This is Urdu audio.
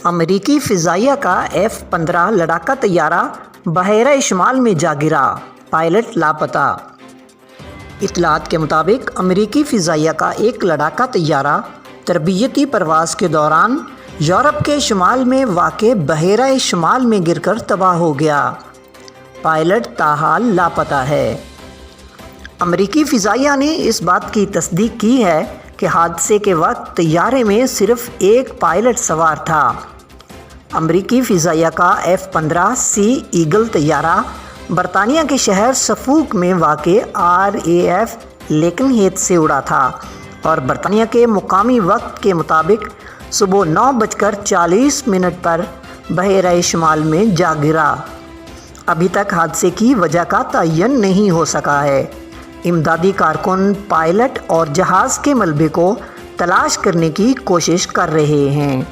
امریکی فضائیہ کا F-15 لڑاکا طیارہ بحیرہ شمال میں جا گرا، پائلٹ لاپتہ۔ اطلاعات کے مطابق امریکی فضائیہ کا ایک لڑاکا طیارہ تربیتی پرواز کے دوران یورپ کے شمال میں واقع بحیرہ شمال میں گر کر تباہ ہو گیا۔ پائلٹ تاحال لاپتہ ہے۔ امریکی فضائیہ نے اس بات کی تصدیق کی ہے کہ حادثے کے وقت طیارے میں صرف ایک پائلٹ سوار تھا۔ امریکی فضائیہ کا F-15C ایگل طیارہ برطانیہ کے شہر سفوک میں واقع RAF لیکن ہیتھ سے اڑا تھا اور برطانیہ کے مقامی وقت کے مطابق صبح 9:40 پر بحیرہ شمال میں جا گرا۔ ابھی تک حادثے کی وجہ کا تعین نہیں ہو سکا ہے۔ امدادی کارکن پائلٹ اور جہاز کے ملبے کو تلاش کرنے کی کوشش کر رہے ہیں۔